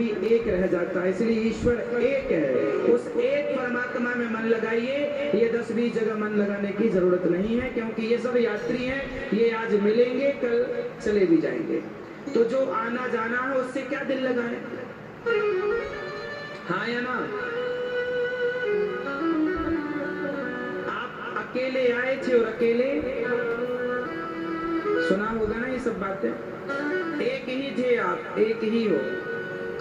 तभी एक रह जाता है। इसलिए ईश्वर एक है, उस एक परमात्मा में मन लगाइए। ये 10-20 जगह मन लगाने की जरूरत नहीं है, क्योंकि ये सब यात्री हैं, ये आज मिलेंगे कल चले भी जाएंगे। तो जो आना जाना है उससे क्या दिल लगाएं? हाँ या ना? आप अकेले आए थे और अकेले सुना होगा ना ये सब बातें। एक ही थे आप, एक ही हो।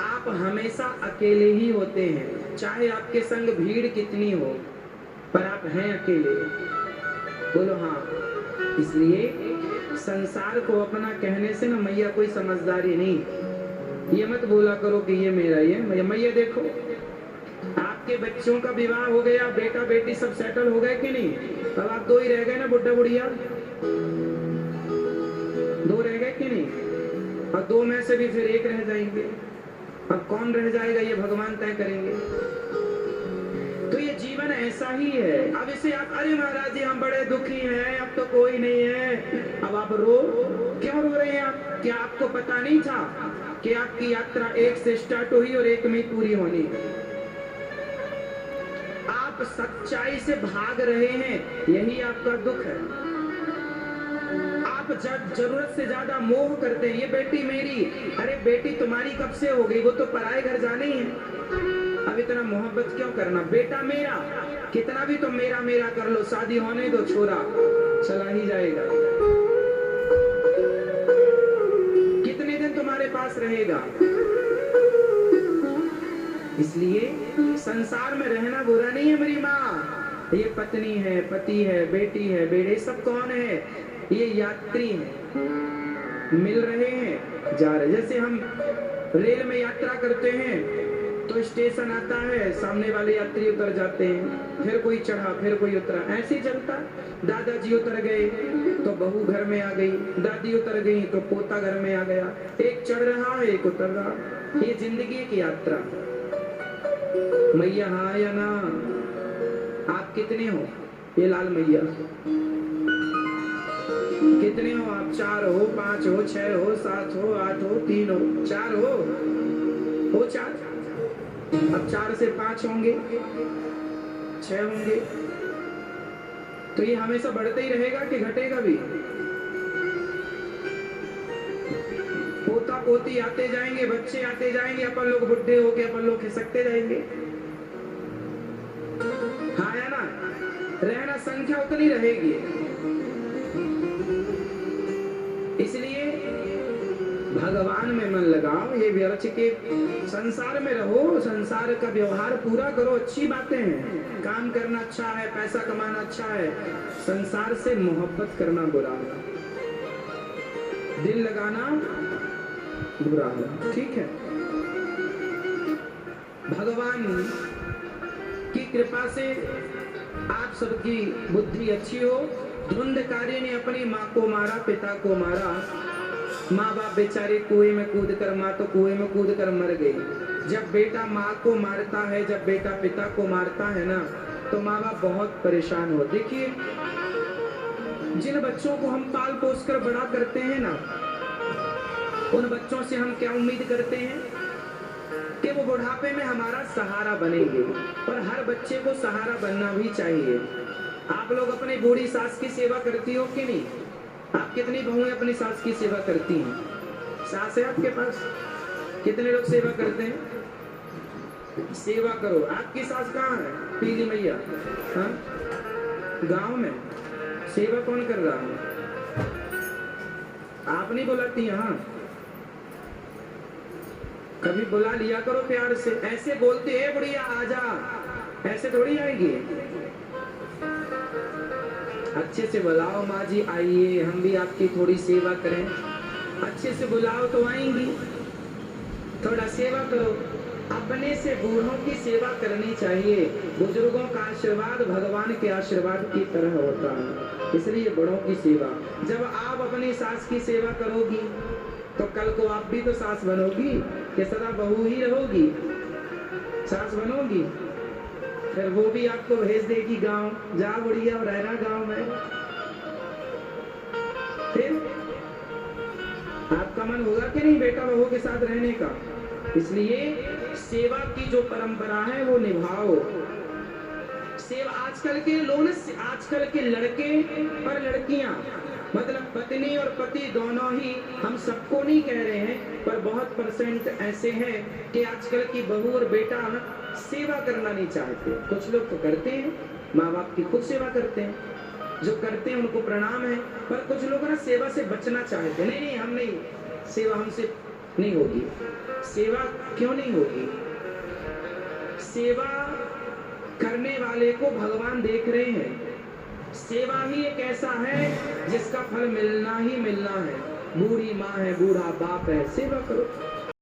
आप हमेशा अकेले ही होते हैं, चाहे आपके संग भीड़ कितनी हो, पर आप हैं अकेले। बोलो हाँ। इसलिए संसार को अपना कहने से ना मैया कोई समझदारी नहीं। ये मत बोला करो कि ये मेरा, ये मैया देखो। आपके बच्चों का विवाह हो गया, बेटा बेटी सब सेटल हो गए कि नहीं? अब आप 2 ही रह गए ना, बुढ़ा बुढ़िया 2 रह गए कि नहीं? और 2 में से भी फिर 1 रह जाएंगे। अब कौन रह जाएगा ये भगवान तय करेंगे। तो ये जीवन ऐसा ही है। अब इसे आप अरे महाराज जी हम बड़े दुखी हैं, अब तो कोई नहीं है, अब आप क्यों रो रहे हैं आप? क्या आपको पता नहीं था कि आपकी यात्रा 1 से स्टार्ट हुई और 1 में पूरी होनी है? आप सच्चाई से भाग रहे हैं, यही आपका दुख है। आप जरूरत से ज्यादा मोह करते हैं, ये बेटी मेरी, अरे बेटी तुम्हारी कब से हो गई, वो तो पराए घर जानी है। अब इतना मोहब्बत क्यों करना? बेटा मेरा, कितना भी तुम मेरा मेरा कर लो, शादी होने दो, छोरा चला ही जाएगा। कितने दिन तुम्हारे पास रहेगा? इसलिए संसार में रहना बुरा नहीं है मेरी माँ। ये पत्नी है, पति है, बेटी है, बेटे सब कौन है? ये यात्री हैं, मिल रहे हैं, जा रहे। जैसे हम रेल में यात्रा करते हैं तो स्टेशन आता है, सामने वाले यात्री उतर जाते हैं, फिर कोई चढ़ा, फिर कोई उतरा, ऐसे ही चलता। दादाजी उतर गए तो बहू घर में आ गई, दादी उतर गई तो पोता घर में आ गया। एक चढ़ रहा है, एक उतर रहा। ये जिंदगी की यात्रा। मैया हाँ या ना? आप कितने हो? ये लाल मैया कितने हो आप? 4 हो, 5 हो, 6 हो, 7 हो, 8 हो, 3 हो, 4 हो 4। अब 4 से 5 होंगे, 6 होंगे। तो ये हमेशा बढ़ते ही रहेगा कि घटेगा भी? पोता पोती आते जाएंगे, बच्चे आते जाएंगे, अपन लोग बुढ़े होके अपन लोग खिसकते जाएंगे। हाँ या ना? रहना संख्या उतनी रहेगी। इसलिए भगवान में मन लगाओ, ये व्यर्थ के संसार में रहो, संसार का व्यवहार पूरा करो। अच्छी बातें हैं, काम करना अच्छा है, पैसा कमाना अच्छा है, संसार से मोहब्बत करना बुरा है, दिल लगाना बुरा है। ठीक है? भगवान की कृपा से आप सबकी बुद्धि अच्छी हो। धुंधकारी ने अपनी माँ को मारा, पिता को मारा। माँ बाप बेचारे कुएं में कूद कर, माँ तो कुएं में कूद कर मर गई। जब बेटा माँ को मारता है, जब बेटा पिता को मारता है ना, तो माँ बाप बहुत परेशान हो। देखिए, जिन बच्चों को हम पाल पोस कर बड़ा करते हैं ना, उन बच्चों से हम क्या उम्मीद करते हैं कि वो बुढ़ापे में हमारा सहारा बनेंगे। पर हर बच्चे को सहारा बनना भी चाहिए। आप लोग अपनी बूढ़ी सास की सेवा करती हो कि नहीं? आप कितनी बहुएं अपनी सास की सेवा करती हैं? सास है आपके पास? कितने लोग सेवा करते हैं? सेवा करो। आपकी सास कहाँ है? पीली मैया। हाँ, गांव में सेवा कौन कर रहा है? आप नहीं बुलाती? हाँ, कभी बुला लिया करो प्यार से। ऐसे बोलते हैं बुढ़िया आजा, ऐसे थोड़ी आएगी। अच्छे से बुलाओ, माँ जी आइए, हम भी आपकी थोड़ी सेवा करें। अच्छे से बुलाओ तो आएंगी। थोड़ा सेवा करो। अपने से बूढ़ों की सेवा करनी चाहिए। बुजुर्गों का आशीर्वाद भगवान के आशीर्वाद की तरह होता है। इसलिए बड़ों की सेवा। जब आप अपनी सास की सेवा करोगी तो कल को आप भी तो सास बनोगी, कि सदा बहू ही रहोगी? सास बनोगी, फिर वो भी आपको भेज देगी गांव, जा बुढ़िया रहना गांव में। फिर आपका मन होगा कि नहीं बेटा बहू के साथ रहने का? इसलिए सेवा की जो परंपरा है वो निभाओ। सेवा आजकल के लोग ना, आजकल के लड़के और लड़कियां, मतलब पत्नी और पति दोनों ही, हम सबको नहीं कह रहे हैं, पर बहुत परसेंट ऐसे हैं कि आजकल की बहू और बेटा सेवा करना नहीं चाहते। कुछ लोग तो करते हैं, माँ बाप की खुद सेवा करते हैं, जो करते हैं उनको प्रणाम है, पर कुछ लोग ना सेवा से बचना चाहते हैं। नहीं नहीं, हम नहीं, सेवा हमसे नहीं होगी। सेवा क्यों नहीं होगी? सेवा करने वाले को भगवान देख रहे हैं। सेवा ही एक ऐसा है जिसका फल मिलना ही मिलना है। बूढ़ी माँ है, बूढ़ा बाप है, सेवा करो।